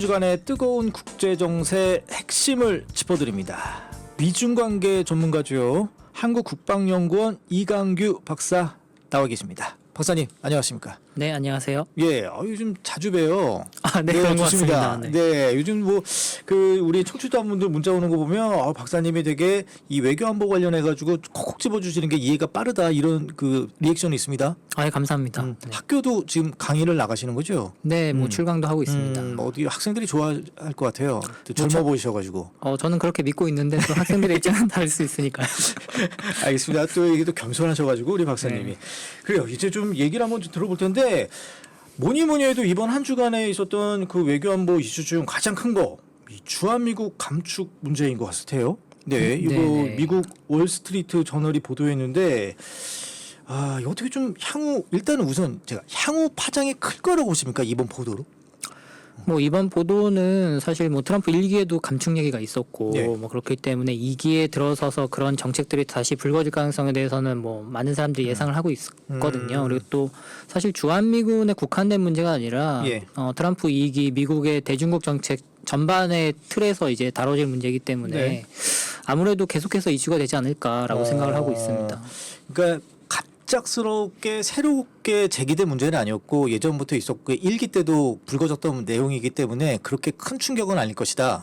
주간의 뜨거운 국제정세 핵심을 짚어드립니다. 미중관계 전문가죠. 한국국방연구원 이강규 박사 나와 계십니다. 박사님 안녕하십니까? 네, 안녕하세요. 예, 요즘 자주 봬요. 네, 그런 것 좋습니다. 같습니다. 네, 요즘 우리 청취자분들 문자 오는 거 보면 박사님이 되게 이 외교안보 관련해 가지고 콕콕 집어주시는 게 이해가 빠르다 이런 리액션이 있습니다. 감사합니다. 네. 학교도 지금 강의를 나가시는 거죠? 네, 출강도 하고 있습니다. 어디 학생들이 좋아할 것 같아요. 젊어 보이셔가지고. 저는 그렇게 믿고 있는데 또 학생들의 입장은 다를 수 있으니까요. 알겠습니다. 또 이게 또 겸손하셔가지고 우리 박사님이. 네. 그래요. 이제 좀 얘기를 한번 좀 들어볼 텐데 뭐니 해도 이번 한 주간에 있었던 그 외교안보 이슈 중 가장 큰 거 이 주한미국 감축 문제인 것 같아요. 네, 이거 네네. 미국 월스트리트 저널이 보도했는데 이거 어떻게 좀 일단은 우선 제가 향후 파장이 클 거라고 보십니까 이번 보도로? 이번 보도는 사실 트럼프 1기에도 감축 얘기가 있었고 네. 그렇기 때문에 2기에 들어서서 그런 정책들이 다시 불거질 가능성에 대해서는 많은 사람들이 예상을 하고 있거든요. 그리고 또 사실 주한미군에 국한된 문제가 아니라 예. 트럼프 2기 미국의 대중국 정책 전반의 틀에서 이제 다뤄질 문제이기 때문에 네. 아무래도 계속해서 이슈가 되지 않을까라고 생각을 하고 있습니다. 그러니까 갑작스럽게 새롭게 제기된 문제는 아니었고 예전부터 있었고 1기 때도 불거졌던 내용이기 때문에 그렇게 큰 충격은 아닐 것이다.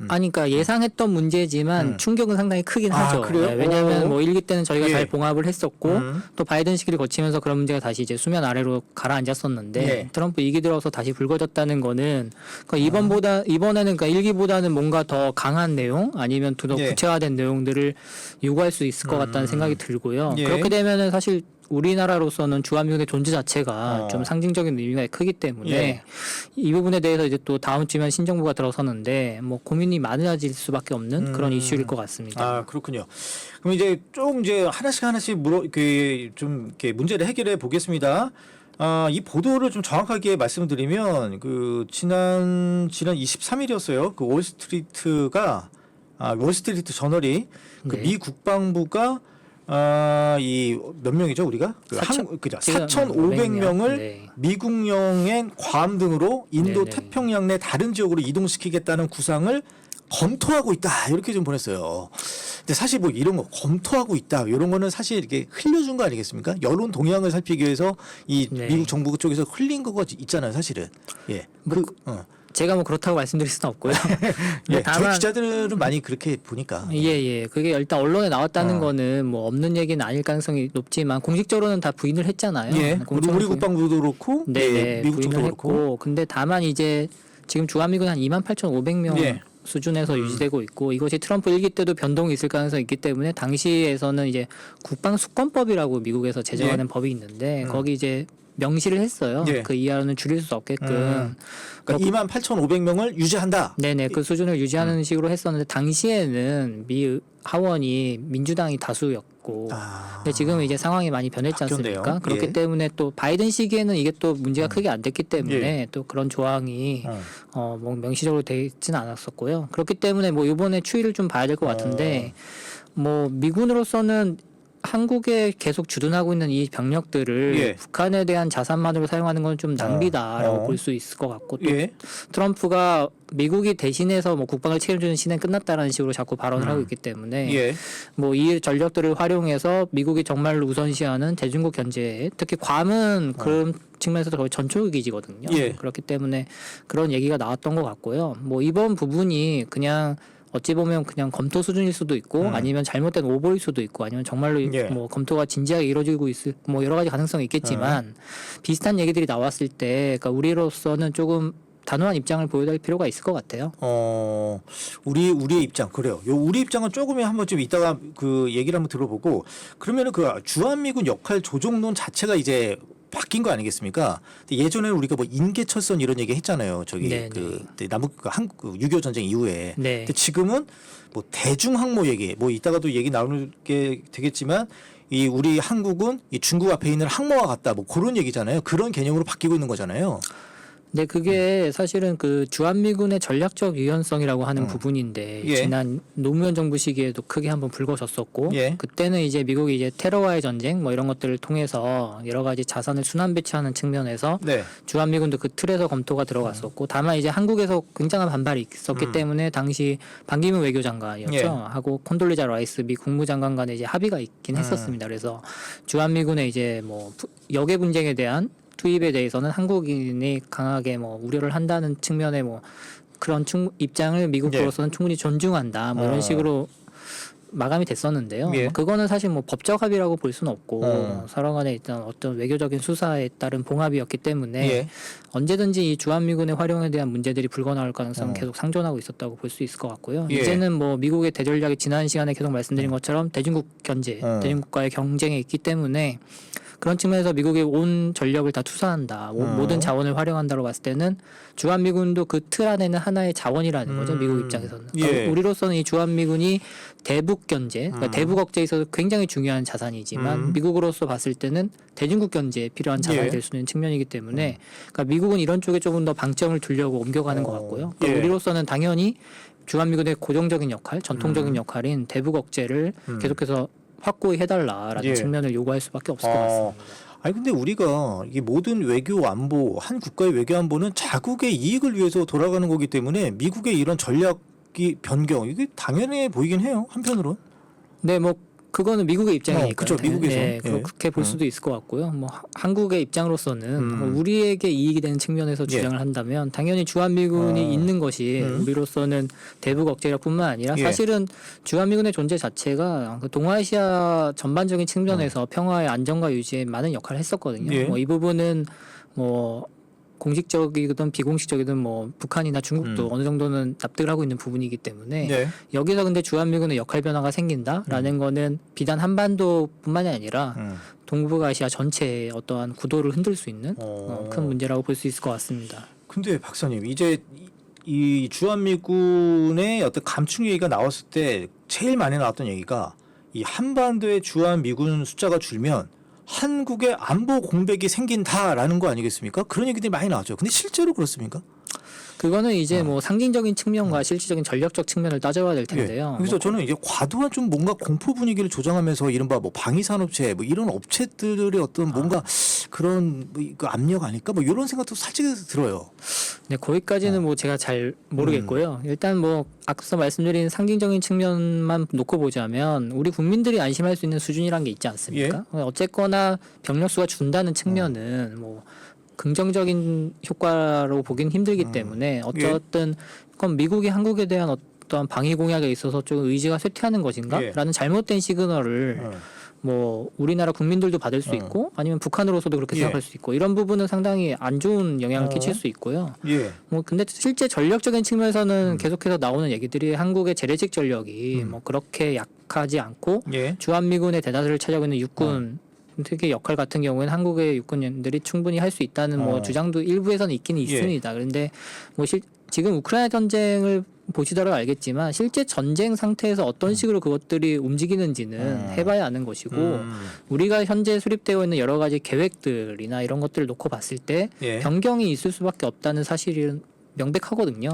그러니까 예상했던 문제지만 충격은 상당히 크긴 하죠. 그래요? 네, 왜냐하면 1기 때는 저희가 예. 잘 봉합을 했었고 또 바이든 시기를 거치면서 그런 문제가 다시 이제 수면 아래로 가라앉았었는데 예. 트럼프 2기 들어서 다시 불거졌다는 거는 이번에는 1기보다는 뭔가 더 강한 내용 아니면 더 예. 구체화된 내용들을 요구할 수 있을 것 같다는 생각이 들고요. 예. 그렇게 되면은 사실 우리나라로서는 주한미군의 존재 자체가 좀 상징적인 의미가 크기 때문에 예. 이 부분에 대해서 이제 또 다음 주면 신정부가 들어서는데 고민이 많아질 수밖에 없는 그런 이슈일 것 같습니다. 그렇군요. 그럼 이제 하나씩 좀 이렇게 문제를 해결해 보겠습니다. 이 보도를 좀 정확하게 말씀드리면 지난 23일이었어요. 월스트리트 저널이 네. 미 국방부가 이 몇 명이죠 우리가? 4,500명을 네. 미국령의 괌 등으로 인도 네네. 태평양 내 다른 지역으로 이동시키겠다는 구상을 검토하고 있다 이렇게 좀 보냈어요. 근데 사실 이런 거 검토하고 있다 이런 거는 사실 이렇게 흘려준 거 아니겠습니까? 여론 동향을 살피기 위해서 이 네. 미국 정부 쪽에서 흘린 거가 있잖아요, 사실은. 예. 제가 그렇다고 말씀드릴 수는 없고요. 예. 저희 기자들은 많이 그렇게 보니까. 예. 그게 일단 언론에 나왔다는 거는 없는 얘기는 아닐 가능성이 높지만 공식적으로는 다 부인을 했잖아요. 예. 우리 국방부도 그렇고, 네, 미국 쪽도 부인을 그렇고. 했고, 근데 다만 이제 지금 주한미군 한 28,500명 예. 수준에서 유지되고 있고 이것이 트럼프 1기 때도 변동이 있을 가능성이 있기 때문에 당시에서는 이제 국방수권법이라고 미국에서 제정하는 법이 있는데 거기 이제 명시를 했어요. 예. 그 이하로는 줄일 수 없게끔. 그러니까 28,500명을 유지한다. 네네, 그 수준을 유지하는 식으로 했었는데 당시에는 미 하원이 민주당이 다수였고 근데 지금 이제 상황이 많이 변했지 바뀌었네요. 않습니까? 그렇기 예. 때문에 또 바이든 시기에는 이게 또 문제가 크게 안 됐기 때문에 또 그런 조항이 명시적으로 되어 있지는 않았었고요. 그렇기 때문에 이번에 추이를 좀 봐야 될 것 같은데 미군으로서는 한국에 계속 주둔하고 있는 이 병력들을 예. 북한에 대한 자산만으로 사용하는 건 좀 낭비다라고 볼 수 있을 것 같고 또 예. 트럼프가 미국이 대신해서 국방을 책임지는 시대는 끝났다라는 식으로 자꾸 발언을 하고 있기 때문에 예. 이 전력들을 활용해서 미국이 정말로 우선시하는 대중국 견제 특히 괌은 그런 측면에서 거의 전초 기지거든요. 예. 그렇기 때문에 그런 얘기가 나왔던 것 같고요. 이번 부분이 그냥 어찌 보면 그냥 검토 수준일 수도 있고 아니면 잘못된 오보일 수도 있고 아니면 정말로 예. 검토가 진지하게 이루어지고 있을 여러 가지 가능성이 있겠지만 비슷한 얘기들이 나왔을 때 그러니까 우리로서는 조금 단호한 입장을 보여야 필요가 있을 것 같아요. 우리의 입장 그래요. 우리 입장은 조금 한번 좀 이따가 얘기를 한번 들어보고 그러면은 주한미군 역할 조정론 자체가 이제 바뀐 거 아니겠습니까? 근데 예전에 우리가 인계철선 이런 얘기 했잖아요. 남북 6.25 전쟁 이후에. 네. 근데 지금은 대중항모 얘기, 이따가도 얘기 나오게 되겠지만 우리 한국은 이 중국 앞에 있는 항모와 같다. 그런 얘기잖아요. 그런 개념으로 바뀌고 있는 거잖아요. 네, 그게 사실은 그 주한미군의 전략적 유연성이라고 하는 부분인데 예. 지난 노무현 정부 시기에도 크게 한번 불거졌었고 예. 그때는 이제 미국이 이제 테러와의 전쟁 뭐 이런 것들을 통해서 여러 가지 자산을 순환 배치하는 측면에서 네. 주한미군도 그 틀에서 검토가 들어갔었고 다만 이제 한국에서 굉장한 반발이 있었기 때문에 당시 반기문 외교장관이었죠. 예. 하고 콘돌리자 라이스 미 국무장관 간에 이제 합의가 있긴 했었습니다. 그래서 주한미군의 이제 뭐 역외 분쟁에 대한 투입에 대해서는 한국인이 강하게 뭐 우려를 한다는 측면의 뭐 그런 입장을 미국으로서는 충분히 존중한다. 뭐 이런 식으로 마감이 됐었는데요. 예. 그거는 사실 뭐 법적 합의라고 볼 수는 없고 서로 간에 일단 어떤 외교적인 수사에 따른 봉합이었기 때문에 예. 언제든지 이 주한미군의 활용에 대한 문제들이 불거나올 가능성은 계속 상존하고 있었다고 볼 수 있을 것 같고요. 예. 이제는 뭐 미국의 대전략이 지난 시간에 계속 말씀드린 것처럼 대중국 견제, 대중국과의 경쟁에 있기 때문에 그런 측면에서 미국이 온 전력을 다 투사한다. 모든 자원을 활용한다고 봤을 때는 주한미군도 그 틀 안에는 하나의 자원이라는 거죠. 미국 입장에서는. 예. 그러니까 우리로서는 이 주한미군이 대북 견제, 그러니까 대북 억제에 있어서 굉장히 중요한 자산이지만 미국으로서 봤을 때는 대중국 견제에 필요한 자산이 예. 될 수 있는 측면이기 때문에 그러니까 미국은 이런 쪽에 조금 더 방점을 두려고 옮겨가는 것 같고요. 그러니까 예. 우리로서는 당연히 주한미군의 고정적인 역할, 전통적인 역할인 대북 억제를 계속해서 확고히 해달라라는 예. 측면을 요구할 수밖에 없을 것 같습니다. 아니 근데 우리가 이게 모든 외교 안보 한 국가의 외교 안보는 자국의 이익을 위해서 돌아가는 거기 때문에 미국의 이런 전략이 변경 이게 당연해 보이긴 해요 한편으로. 네, 뭐 그거는 미국의 입장이니까. 그쵸, 미국에서. 네, 예. 그렇게 볼 수도 있을 것 같고요. 뭐 한국의 입장으로서는 뭐 우리에게 이익이 되는 측면에서 주장을 한다면 당연히 주한미군이 있는 것이 우리로서는 대북 억제력뿐만 아니라 예. 사실은 주한미군의 존재 자체가 그 동아시아 전반적인 측면에서 평화의 안정과 유지에 많은 역할을 했었거든요. 예. 뭐 이 부분은 뭐 공식적이든 비공식적이든 뭐 북한이나 중국도 어느 정도는 납득을 하고 있는 부분이기 때문에 네. 여기서 근데 주한미군의 역할 변화가 생긴다라는 거는 비단 한반도뿐만이 아니라 동북아시아 전체의 어떠한 구도를 흔들 수 있는 큰 문제라고 볼 수 있을 것 같습니다. 근데 박사님 이제 이 주한미군의 어떤 감축 얘기가 나왔을 때 제일 많이 나왔던 얘기가 이 한반도의 주한미군 숫자가 줄면 한국의 안보 공백이 생긴다라는 거 아니겠습니까? 그런 얘기들이 많이 나왔죠. 근데 실제로 그렇습니까? 그거는 이제 뭐 상징적인 측면과 실질적인 전략적 측면을 따져봐야 될 텐데요. 예. 그래서 저는 이제 과도한 좀 뭔가 공포 분위기를 조장하면서 이른바 뭐 방위산업체 뭐 이런 업체들의 어떤 뭔가 그런 그 압력 아닐까 뭐 이런 생각도 살짝 들어요. 네, 거기까지는 뭐 제가 잘 모르겠고요. 일단 뭐 앞서 말씀드린 상징적인 측면만 놓고 보자면 우리 국민들이 안심할 수 있는 수준이란 게 있지 않습니까? 어쨌거나 병력 수가 준다는 측면은 뭐 긍정적인 효과로 보긴 힘들기 때문에 어쨌든 그건 미국이 한국에 대한 어떤 방위 공약에 있어서 좀 의지가 쇠퇴하는 것인가라는 잘못된 시그널을 뭐 우리나라 국민들도 받을 수 있고 아니면 북한으로서도 그렇게 생각할 수 있고 이런 부분은 상당히 안 좋은 영향을 끼칠 수 있고요. 뭐 근데 실제 전력적인 측면에서는 계속해서 나오는 얘기들이 한국의 재래식 전력이 뭐 그렇게 약하지 않고 주한미군의 대다수를 차지하고 있는 육군 특히 역할 같은 경우에는 한국의 육군들이 충분히 할 수 있다는 뭐 주장도 일부에서는 있기는 있습니다. 그런데 뭐 지금 우크라이나 전쟁을 보시더라도 알겠지만 실제 전쟁 상태에서 어떤 식으로 그것들이 움직이는지는 해봐야 아는 것이고 우리가 현재 수립되어 있는 여러 가지 계획들이나 이런 것들을 놓고 봤을 때 변경이 있을 수밖에 없다는 사실은 명백하거든요.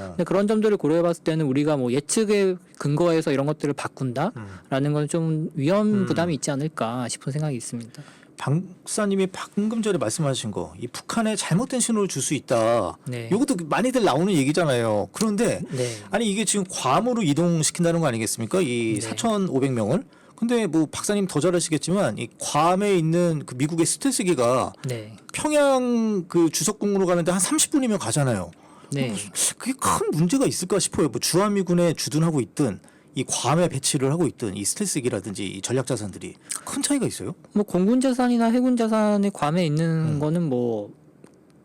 근데 그런 점들을 고려해봤을 때는 우리가 뭐 예측에 근거해서 이런 것들을 바꾼다라는 건 좀 위험 부담이 있지 않을까 싶은 생각이 있습니다. 박사님이 방금 전에 말씀하신 거, 이 북한에 잘못된 신호를 줄 수 있다. 네. 이것도 많이들 나오는 얘기잖아요. 그런데 네. 아니 이게 지금 괌으로 이동시킨다는 거 아니겠습니까? 이 4,500명을. 근데 뭐 박사님 더 잘 아시겠지만 이 괌에 있는 그 미국의 스텔스기가 네. 평양 그 주석궁으로 가는데 한 30분이면 가잖아요. 네. 그게 큰 문제가 있을까 싶어요. 뭐 주한미군에 주둔하고 있든 이 괌에 배치를 하고 있든 이 스텔스기라든지 이 전략 자산들이 큰 차이가 있어요? 뭐 공군 자산이나 해군 자산이 괌에 있는 거는 뭐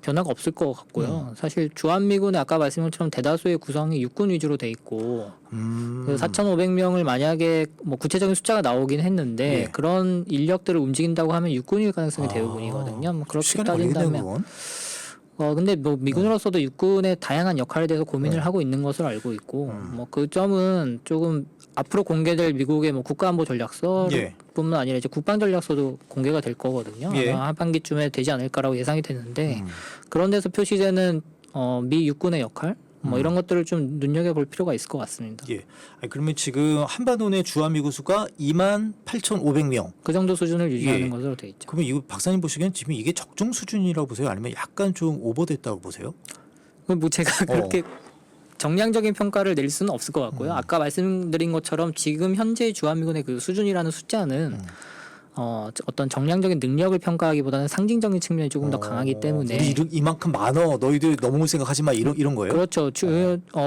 변화가 없을 것 같고요. 사실 주한미군의 아까 말씀한 것처럼 대다수의 구성이 육군 위주로 돼 있고 4,500명을 만약에 뭐 구체적인 숫자가 나오긴 했는데 그런 인력들을 움직인다고 하면 육군일 가능성이 대부분이거든요. 뭐 그렇게 시간이 걸리겠네요, 따진다면 그건. 근데 뭐 미군으로서도 육군의 다양한 역할에 대해서 고민을 하고 있는 것으로 알고 있고, 뭐 그 점은 조금 앞으로 공개될 미국의 뭐 국가안보 전략서 예. 뿐만 아니라 이제 국방 전략서도 공개가 될 거거든요. 예. 아마 하반기쯤에 되지 않을까라고 예상이 되는데 그런 데서 표시되는 미 육군의 역할 뭐 이런 것들을 좀 눈여겨볼 필요가 있을 것 같습니다. 예. 아니, 그러면 지금 한반도 내 주한미군 수가 28,500명. 그 정도 수준을 유지하는 예. 것으로 돼 있죠. 그러면 이거 박사님 보시기엔 지금 이게 적정 수준이라고 보세요? 아니면 약간 좀 오버됐다고 보세요? 뭐 제가 그렇게 정량적인 평가를 내릴 수는 없을 것 같고요. 아까 말씀드린 것처럼 지금 현재 주한미군의 그 수준이라는 숫자는 어떤 정량적인 능력을 평가하기보다는 상징적인 측면이 조금 더 강하기 때문에 우리 이만큼 많어. 너희들 넘어올 생각하지 마. 이런 거예요? 그렇죠.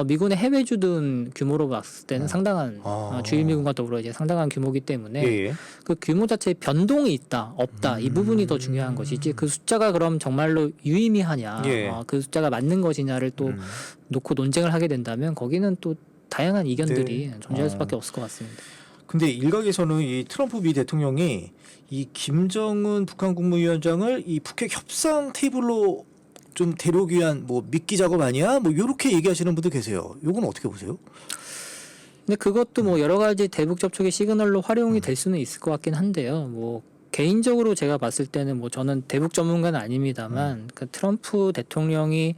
미군의 해외 주둔 규모로 봤을 때는 상당한 주일미군과 더불어 이제 상당한 규모이기 때문에 예. 그 규모 자체에 변동이 있다, 없다 이 부분이 더 중요한 것이지 그 숫자가 그럼 정말로 유의미하냐, 예. 그 숫자가 맞는 것이냐를 또 놓고 논쟁을 하게 된다면 거기는 또 다양한 이견들이 네. 존재할 수밖에 없을 것 같습니다. 근데 일각에서는 이 트럼프 미 대통령이 이 김정은 북한 국무위원장을 이 북핵 협상 테이블로 좀 데려오기 위한 뭐 미끼 작업 아니야? 뭐 이렇게 얘기하시는 분도 계세요. 이건 어떻게 보세요? 근데 그것도 뭐 여러 가지 대북 접촉의 시그널로 활용이 될 수는 있을 것 같긴 한데요. 뭐 개인적으로 제가 봤을 때는 뭐 저는 대북 전문가는 아닙니다만 그 트럼프 대통령이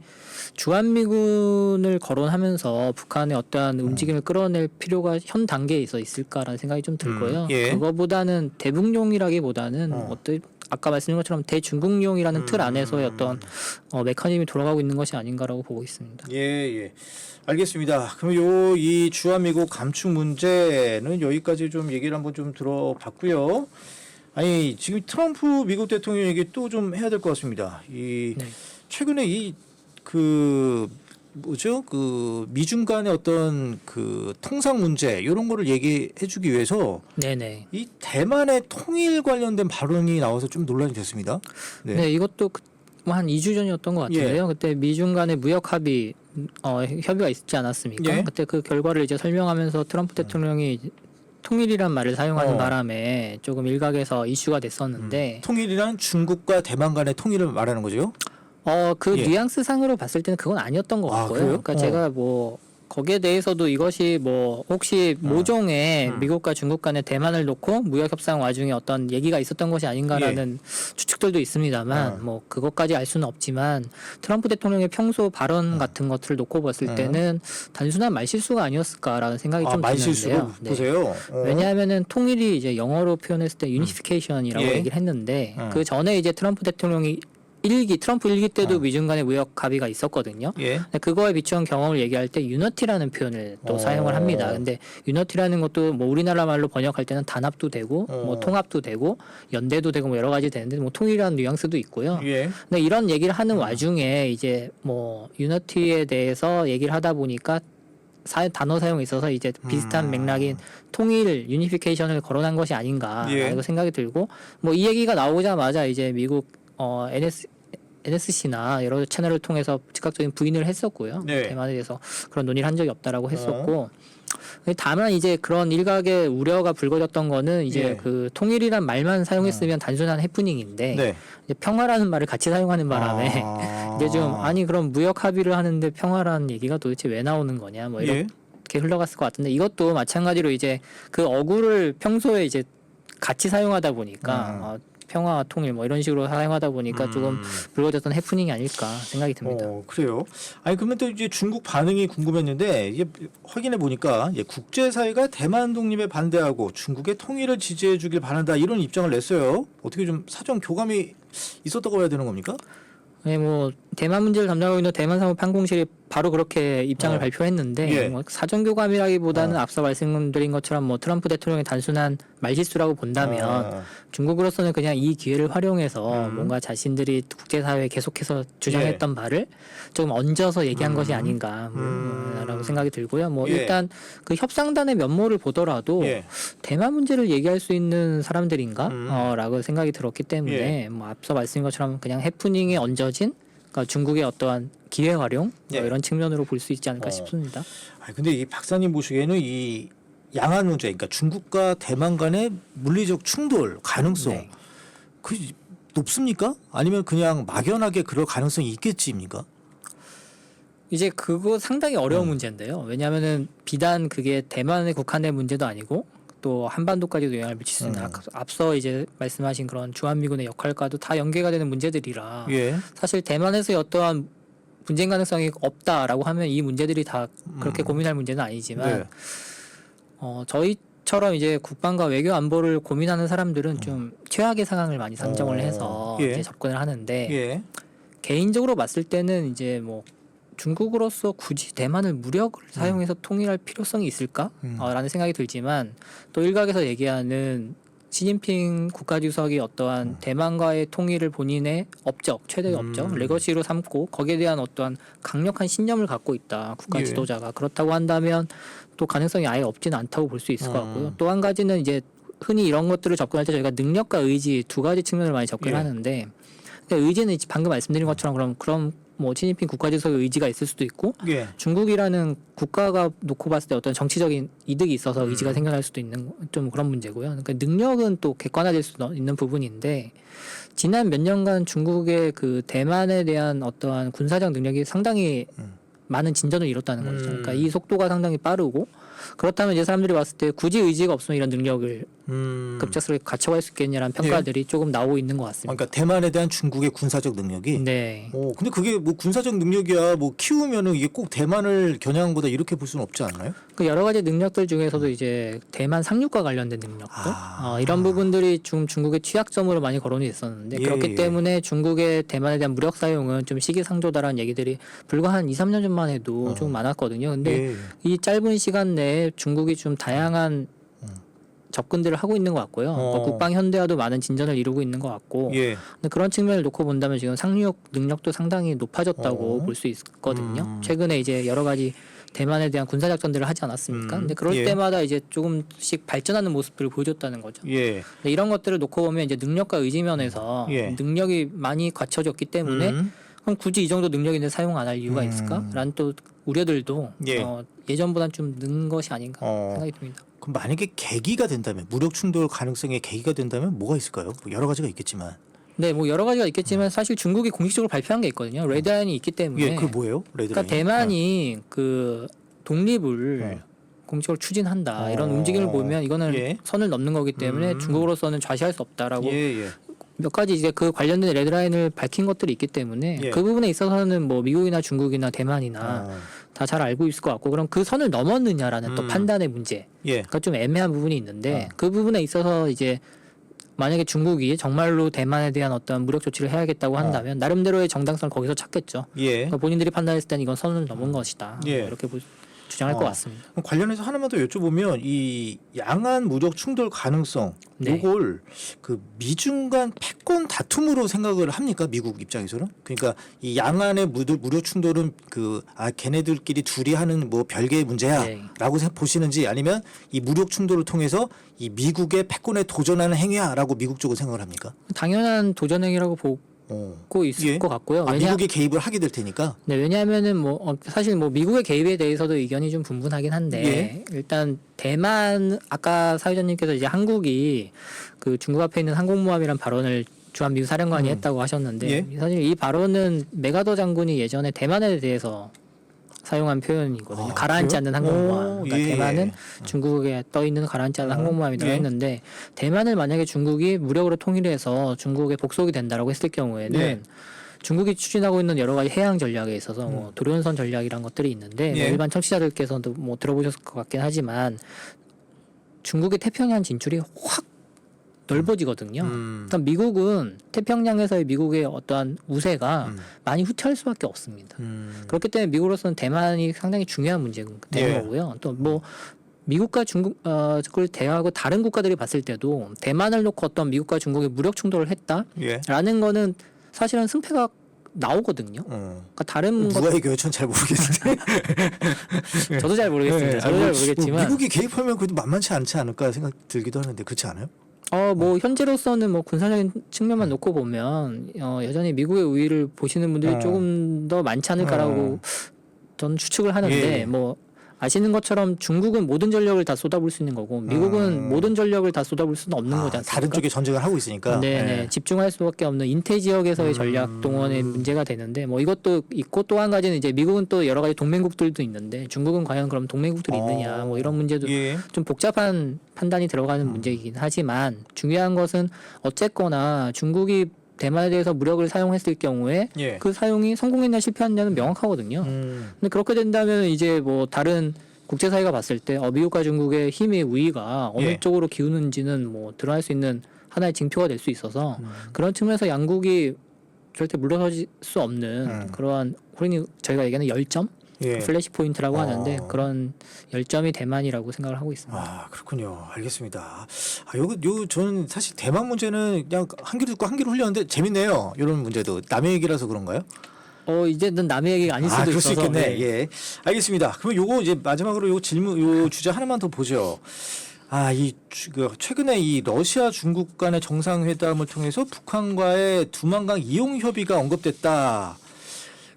주한미군을 거론하면서 북한의 어떠한 움직임을 끌어낼 필요가 현 단계에 있을까라는 생각이 좀 들고요. 예. 그거보다는 대북용이라기보다는 어떤 아까 말씀드린 것처럼 대중국용이라는 틀 안에서의 어떤 메커니즘이 돌아가고 있는 것이 아닌가라고 보고 있습니다. 예, 예. 알겠습니다. 그럼 이 주한미국 감축 문제는 여기까지 좀 얘기를 한번 좀 들어봤고요. 아니 지금 트럼프 미국 대통령 얘기 또 좀 해야 될 것 같습니다. 이 네. 최근에 그 미중 간의 어떤 그 통상 문제 이런 거를 얘기해주기 위해서 네네. 이 대만의 통일 관련된 발언이 나와서 좀 논란이 됐습니다. 네, 이것도 한 2주 전이었던 것 같은데요. 예. 그때 미중 간의 무역 합의 협의가 있지 않았습니까? 예. 그때 그 결과를 이제 설명하면서 트럼프 대통령이 통일이란 말을 사용하는 바람에 조금 일각에서 이슈가 됐었는데 통일이란 중국과 대만 간의 통일을 말하는 거죠? 그 예. 뉘앙스 상으로 봤을 때는 그건 아니었던 것 같고요. 그래요? 그러니까 제가 뭐 거기에 대해서도 이것이 뭐 혹시 모종의 미국과 중국 간의 대만을 놓고 무역 협상 와중에 어떤 얘기가 있었던 것이 아닌가라는 추측들도 있습니다만 뭐 그것까지 알 수는 없지만 트럼프 대통령의 평소 발언 같은 것들을 놓고 봤을 때는 단순한 말실수가 아니었을까라는 생각이 좀 말실수로 드는데요. 네. 보세요. 왜냐하면은 통일이 이제 영어로 표현했을 때 유니피케이션이라고 예. 얘기를 했는데 그 전에 이제 트럼프 대통령이 트럼프 1기 때도 미중 간의 무역 합의가 있었거든요. 예. 근데 그거에 비추한 경험을 얘기할 때 유너티라는 표현을 또 사용을 합니다. 근데 유너티라는 것도 뭐 우리나라 말로 번역할 때는 단합도 되고 뭐 통합도 되고 연대도 되고 뭐 여러 가지 되는데 뭐 통일이라는 뉘앙스도 있고요. 예. 근데 이런 얘기를 하는 와중에 이제 뭐 유너티에 대해서 얘기를 하다 보니까 단어 사용에 있어서 이제 비슷한 맥락인 통일, 유니피케이션을 거론한 것이 아닌가라고 예. 생각이 들고 뭐 이 얘기가 나오자마자 이제 미국 NSC나 여러 채널을 통해서 즉각적인 부인을 했었고요. 네. 대만에 대해서 그런 논의를 한 적이 없다라고 했었고 다만 이제 그런 일각의 우려가 불거졌던 거는 이제 예. 그 통일이란 말만 사용했으면 단순한 해프닝인데 네. 이제 평화라는 말을 같이 사용하는 바람에 이제 좀 아니 그럼 무역 합의를 하는데 평화라는 얘기가 도대체 왜 나오는 거냐 뭐 이렇게 흘러갔을 것 같은데 이것도 마찬가지로 이제 그 어구를 평소에 이제 같이 사용하다 보니까 평화와 통일 뭐 이런 식으로 사용하다 보니까 조금 불거졌던 해프닝이 아닐까 생각이 듭니다. 그래요. 아니 그러면 또 이제 중국 반응이 궁금했는데 이게 확인해 보니까 국제사회가 대만 독립에 반대하고 중국의 통일을 지지해 주길 바란다 이런 입장을 냈어요. 어떻게 좀 사전 교감이 있었다고 해야 되는 겁니까? 네, 뭐 대만 문제를 담당하고 있는 대만상무판공실이 바로 그렇게 입장을 발표했는데 예. 뭐 사전 교감이라기보다는 앞서 말씀드린 것처럼 뭐 트럼프 대통령의 단순한 말실수라고 본다면 중국으로서는 그냥 이 기회를 활용해서 뭔가 자신들이 국제사회에 계속해서 주장했던 바를 좀 얹어서 얘기한 것이 아닌가라고 생각이 들고요. 뭐 일단 그 협상단의 면모를 보더라도 대만 문제를 얘기할 수 있는 사람들인가? 라고 생각이 들었기 때문에 뭐 앞서 말씀드린 것처럼 그냥 해프닝에 얹어진 그러니까 중국의 어떠한 기회 활용 뭐 이런 측면으로 볼 수 있지 않을까 싶습니다. 근데 이 박사님 보시기에는 이 양안 문제, 그러니까 중국과 대만 간의 물리적 충돌 가능성, 그 높습니까? 아니면 그냥 막연하게 그럴 가능성이 있겠지입니까? 이제 그거 상당히 어려운 문제인데요. 왜냐하면은 비단 그게 대만의 국한의 문제도 아니고 또 한반도까지도 영향을 미칠 수 있는 앞서 이제 말씀하신 그런 주한미군의 역할과도 다 연계가 되는 문제들이라 예. 사실 대만에서의 어떠한 분쟁 가능성이 없다라고 하면 이 문제들이 다 그렇게 고민할 문제는 아니지만 네. 저희처럼 이제 국방과 외교 안보를 고민하는 사람들은 좀 최악의 상황을 많이 상정을 해서 예. 이제 접근을 하는데 예. 개인적으로 봤을 때는 이제 뭐 중국으로서 굳이 대만을 무력을 사용해서 통일할 필요성이 있을까? 라는 생각이 들지만 또 일각에서 얘기하는 시진핑 국가주석이 어떠한 대만과의 통일을 본인의 업적, 최대의 업적, 레거시로 삼고 거기에 대한 어떠한 강력한 신념을 갖고 있다. 국가 예. 지도자가. 그렇다고 한다면 또 가능성이 아예 없지는 않다고 볼 수 있을 것 같고요. 또 한 가지는 이제 흔히 이런 것들을 접근할 때 저희가 능력과 의지 두 가지 측면을 많이 접근을 예. 하는데 의지는 방금 말씀드린 것처럼 그럼 뭐 시진핑 국가주석의 의지가 있을 수도 있고 예. 중국이라는 국가가 놓고 봤을 때 어떤 정치적인 이득이 있어서 의지가 생겨날 수도 있는 좀 그런 문제고요. 그러니까 능력은 또 객관화될 수 있는 부분인데 지난 몇 년간 중국의 그 대만에 대한 어떠한 군사적 능력이 상당히 많은 진전을 이뤘다는 거죠. 그러니까 이 속도가 상당히 빠르고 그렇다면 이제 사람들이 봤을 때 굳이 의지가 없으면 이런 능력을 급작스럽게 갖춰갈 수 있겠냐라는 평가들이 조금 나오고 있는 것 같습니다. 그러니까 대만에 대한 중국의 군사적 능력이. 네. 근데 그게 뭐 군사적 능력이야 뭐 키우면은 이게 꼭 대만을 겨냥보다 이렇게 볼 수는 없지 않나요? 그 여러 가지 능력들 중에서도 이제 대만 상륙과 관련된 능력들 이런 부분들이 중국의 취약점으로 많이 거론이 됐었는데 예, 그렇기 예. 때문에 중국의 대만에 대한 무력 사용은 좀 시기상조다라는 얘기들이 불과 한 2, 3년 전만 해도 좀 많았거든요. 근데 예. 이 짧은 시간 내에 중국이 좀 다양한 접근들을 하고 있는 것 같고요. 뭐 국방 현대화도 많은 진전을 이루고 있는 것 같고 예. 근데 그런 측면을 놓고 본다면 지금 상륙 능력도 상당히 높아졌다고 볼 수 있거든요. 최근에 이제 여러 가지 대만에 대한 군사 작전들을 하지 않았습니까? 근데 그럴 예. 때마다 이제 조금씩 발전하는 모습들을 보여줬다는 거죠. 예. 근데 이런 것들을 놓고 보면 이제 능력과 의지면에서 예. 능력이 많이 갖춰졌기 때문에 그럼 굳이 이 정도 능력 있는데 사용 안 할 이유가 있을까?라는 또 우려들도 예. 예전보다는 좀 는 것이 아닌가 생각이 듭니다. 그럼 만약에 계기가 된다면 무력 충돌 가능성의 계기가 된다면 뭐가 있을까요? 뭐 여러 가지가 있겠지만. 네, 뭐 여러 가지가 있겠지만 사실 중국이 공식적으로 발표한 게 있거든요. 레드라인이 있기 때문에. 예, 그 뭐예요? 레드라인. 그러니까 대만이 그 독립을 공식적으로 추진한다 이런 움직임을 보면 이거는 예. 선을 넘는 거기 때문에 중국으로서는 좌시할 수 없다라고 예. 몇 가지 이제 그 관련된 레드라인을 밝힌 것들이 있기 때문에 예. 그 부분에 있어서는 뭐 미국이나 중국이나 대만이나 다 잘 알고 있을 것 같고 그럼 그 선을 넘었느냐라는 또 판단의 문제. 예. 그러니까 좀 애매한 부분이 있는데 그 부분에 있어서 이제 만약에 중국이 정말로 대만에 대한 어떤 무력 조치를 해야겠다고 한다면 나름대로의 정당성을 거기서 찾겠죠. 예. 그러니까 본인들이 판단했을 때는 이건 선을 넘은 것이다. 예. 이렇게 주장할 것 같습니다. 그럼 관련해서 하나만 더 여쭤보면 이 양안 무력 충돌 가능성 네. 요걸 그 미중 간 패권 다툼으로 생각을 합니까? 미국 입장에서는? 그러니까 이 양안의 무력 충돌은 걔네들끼리 둘이 하는 뭐 별개의 문제야라고 보시는지 아니면 이 무력 충돌을 통해서 이 미국의 패권에 도전하는 행위야라고 미국 쪽은 생각을 합니까? 당연한 도전 행위라고 보고 있을 예. 것 같고요. 미국이 개입을 하게 될 테니까. 네, 왜냐하면은 뭐 사실 뭐 미국의 개입에 대해서도 의견이 좀 분분하긴 한데 예. 일단 대만 아까 사회자님께서 이제 한국이 그 중국 앞에 있는 항공모함이란 발언을 주한미군 사령관이 했다고 하셨는데 예. 사실 이 발언은 메가더 장군이 예전에 대만에 대해서 사용한 표현이거든요. 가라앉지 않는 항공모함. 그러니까 예. 대만은 중국에 떠 있는 가라앉지 않는 항공모함이라고 예. 했는데 대만을 만약에 중국이 무력으로 통일해서 중국의 복속이 된다라고 했을 경우에는 예. 중국이 추진하고 있는 여러 가지 해양 전략에 있어서 뭐 도련선 전략이란 것들이 있는데 뭐 예. 일반 청취자들께서도 뭐 들어보셨을 것 같긴 하지만 중국의 태평양 진출이 확 넓어지거든요. 그러니까 미국은 태평양에서의 미국의 어떠한 우세가 많이 후퇴할 수밖에 없습니다. 그렇기 때문에 미국으로서는 대만이 상당히 중요한 문제가 되는 예. 거고요. 또 뭐 미국과 중국을 대하고 다른 국가들이 봤을 때도 대만을 놓고 어떤 미국과 중국의 무력 충돌을 했다라는 예. 거는 사실은 승패가 나오거든요. 그러니까 다른 누가 이겨요? 전 잘 모르겠는데. 저도 잘 모르겠습니다. 저도 잘 모르겠지만 미국이 개입하면 그래도 만만치 않지 않을까 생각 들기도 하는데 그렇지 않아요? 뭐 현재로서는 뭐 군사적인 측면만 놓고 보면 여전히 미국의 우위를 보시는 분들이 조금 더 많지 않을까라고 저는 추측을 하는데 예. 뭐 아시는 것처럼 중국은 모든 전력을 다 쏟아부을 수 있는 거고 미국은 모든 전력을 다 쏟아부을 수는 없는 거지 않습니까? 다른 쪽에 전쟁을 하고 있으니까. 네, 집중할 수밖에 없는 인태 지역에서의 전략 동원의 문제가 되는데 뭐 이것도 있고 또 한 가지는 이제 미국은 또 여러 가지 동맹국들도 있는데 중국은 과연 그럼 동맹국들이 있느냐 뭐 이런 문제도 예. 좀 복잡한 판단이 들어가는 문제이긴 하지만 중요한 것은 어쨌거나 중국이 대만에 대해서 무력을 사용했을 경우에 예. 그 사용이 성공했냐 실패했냐는 명확하거든요. 근데 그렇게 된다면 이제 뭐 다른 국제사회가 봤을 때 미국과 중국의 힘의 우위가 어느 예. 쪽으로 기우는지는 뭐 드러날 수 있는 하나의 징표가 될 수 있어서 그런 측면에서 양국이 절대 물러설 수 없는 그러한 흔히 저희가 얘기하는 열점 예. 플래시 포인트라고 하는데 그런 열점이 대만이라고 생각을 하고 있습니다. 아, 그렇군요. 알겠습니다. 요 저는 사실 대만 문제는 그냥 한 귀로 듣고 한 귀로 흘렸는데 재밌네요. 이런 문제도 남의 얘기라서 그런가요? 이제는 남의 얘기가 아닐 수도 그럴 수 있어서 있겠네. 예. 알겠습니다. 그럼 요거 이제 마지막으로 요 질문 요 주제 하나만 더 보죠. 최근에 이 러시아 중국 간의 정상회담을 통해서 북한과의 두만강 이용 협의가 언급됐다.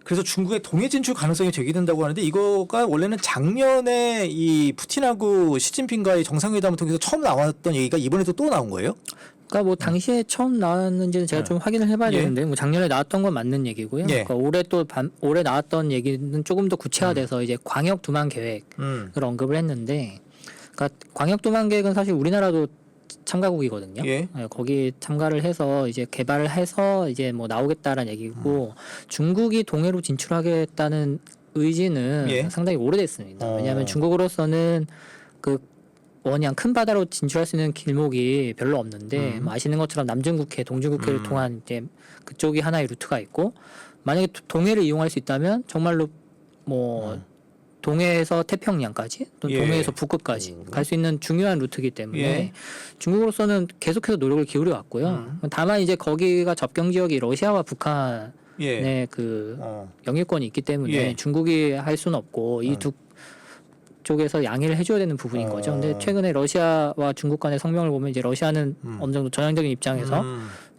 그래서 중국의 동해 진출 가능성이 제기된다고 하는데 이거가 원래는 작년에 이 푸틴하고 시진핑과의 정상회담을 통해서 처음 나왔던 얘기가 이번에도 또 나온 거예요? 그러니까 뭐 당시에 처음 나왔는지는 제가 좀 확인을 해봐야 예. 되는데 뭐 작년에 나왔던 건 맞는 얘기고요. 예. 그러니까 올해 나왔던 얘기는 조금 더 구체화돼서 이제 광역 두만 계획을 언급을 했는데, 그러니까 광역 두만 계획은 사실 우리나라도 참가국이거든요. 예. 거기 참가를 해서 이제 개발을 해서 이제 뭐 나오겠다라는 얘기고 중국이 동해로 진출하겠다는 의지는 예. 상당히 오래됐습니다. 왜냐하면 중국으로서는 그 원양 큰 바다로 진출할 수 있는 길목이 별로 없는데 뭐 아시는 것처럼 남중국해, 동중국해를 통한 이제 그쪽이 하나의 루트가 있고 만약에 동해를 이용할 수 있다면 정말로 뭐 동해에서 태평양까지 또 예. 동해에서 북극까지 갈 수 있는 중요한 루트이기 때문에 예. 중국으로서는 계속해서 노력을 기울여 왔고요. 다만 이제 거기가 접경 지역이 러시아와 북한의 예. 그 영유권이 있기 때문에 예. 중국이 할 수는 없고 이 두 쪽에서 양해를 해줘야 되는 부분인 거죠. 근데 최근에 러시아와 중국 간의 성명을 보면 이제 러시아는 어느 정도 전향적인 입장에서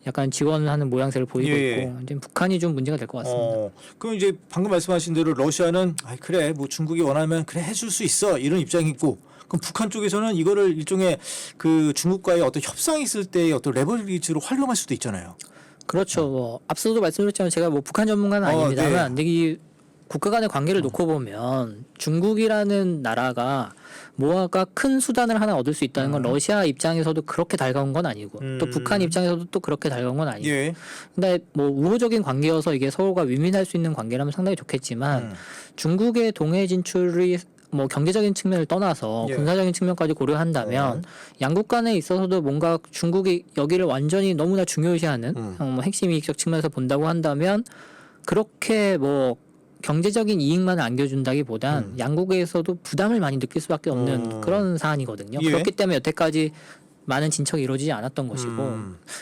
약간 지원하는 모양새를 보이고 예. 있고 이제 북한이 좀 문제가 될 것 같습니다. 그럼 이제 방금 말씀하신 대로 러시아는 그래 뭐 중국이 원하면 그래 해줄 수 있어 이런 입장이 있고 그럼 북한 쪽에서는 이거를 일종의 그 중국과의 어떤 협상이 있을 때의 어떤 레버리지로 활용할 수도 있잖아요. 그렇죠. 뭐 앞서도 말씀드렸지만 제가 뭐 북한 전문가는 아닙니다만 네. 이 국가 간의 관계를 놓고 보면 중국이라는 나라가 뭐가 큰 수단을 하나 얻을 수 있다는 건 러시아 입장에서도 그렇게 달가운 건 아니고 또 북한 입장에서도 또 그렇게 달가운 건 아니고 예. 근데 뭐 우호적인 관계여서 이게 서로가 윈윈할 수 있는 관계라면 상당히 좋겠지만 중국의 동해 진출이 뭐 경제적인 측면을 떠나서 예. 군사적인 측면까지 고려한다면 양국 간에 있어서도 뭔가 중국이 여기를 완전히 너무나 중요시하는 뭐 핵심 이익적 측면에서 본다고 한다면 그렇게 뭐 경제적인 이익만 안겨준다기보단 양국에서도 부담을 많이 느낄 수밖에 없는 그런 사안이거든요. 예. 그렇기 때문에 여태까지 많은 진척이 이루어지지 않았던 것이고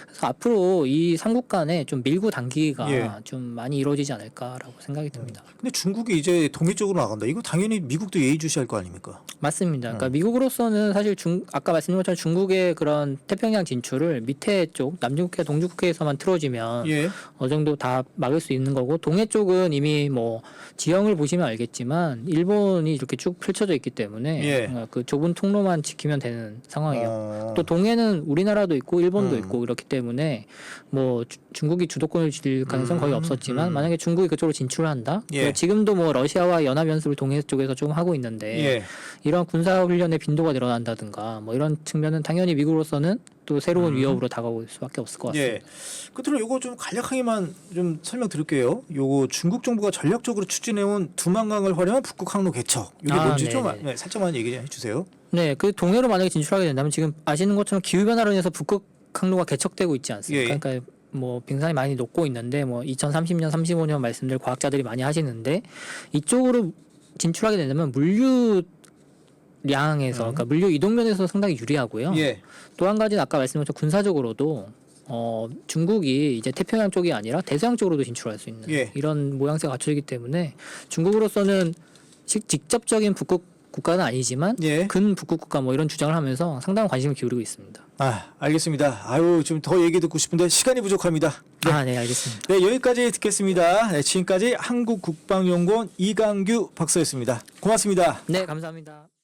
그래서 앞으로 이 삼국 간에 좀 밀고 당기기가 예. 좀 많이 이루어지지 않을까라고 생각이 듭니다. 근데 중국이 이제 동해 쪽으로 나간다. 이거 당연히 미국도 예의주시할 거 아닙니까? 맞습니다. 그러니까 미국으로서는 사실 아까 말씀드린 것처럼 중국의 그런 태평양 진출을 밑에 쪽 남중국해, 동중국해에서만 틀어지면 예. 어느 정도 다 막을 수 있는 거고 동해 쪽은 이미 뭐 지형을 보시면 알겠지만 일본이 이렇게 쭉 펼쳐져 있기 때문에 예. 그 좁은 통로만 지키면 되는 상황이에요. 또 동해는 우리나라도 있고 일본도 있고 그렇기 때문에 뭐 중국이 주도권을 쥘 가능성 은 거의 없었지만 만약에 중국이 그쪽으로 진출을 한다. 예. 그러니까 지금도 뭐 러시아와 연합 연습을 동해 쪽에서 좀 하고 있는데 예. 이런 군사 훈련의 빈도가 늘어난다든가 뭐 이런 측면은 당연히 미국으로서는 또 새로운 위협으로 다가올 수밖에 없을 것 같습니다. 예. 끝으로 요거 좀 간략하게만 좀 설명드릴게요. 요거 중국 정부가 전략적으로 추진해온 두만강을 활용한 북극 항로 개척. 이게 뭔지 좀 살짝만 얘기 좀 해주세요. 네, 그 동해로 만약에 진출하게 된다면 지금 아시는 것처럼 기후 변화로 인해서 북극 항로가 개척되고 있지 않습니까? 예. 그러니까 뭐 빙산이 많이 녹고 있는데 뭐 2030년, 35년 말씀들 과학자들이 많이 하시는데 이쪽으로 진출하게 된다면 물류량에서 그러니까 물류 이동면에서 상당히 유리하고요. 예. 또 한 가지는 아까 말씀드린 것처럼 군사적으로도 중국이 이제 태평양 쪽이 아니라 대서양 쪽으로도 진출할 수 있는 예. 이런 모양새가 갖춰지기 때문에 중국으로서는 직접적인 북극 국가는 아니지만 예. 근북극 국가 뭐 이런 주장을 하면서 상당한 관심을 기울이고 있습니다. 아, 알겠습니다. 아유, 좀 더 얘기 듣고 싶은데 시간이 부족합니다. 네. 네, 알겠습니다. 네, 여기까지 듣겠습니다. 네, 지금까지 한국국방연구원 이강규 박사였습니다. 고맙습니다. 네, 감사합니다.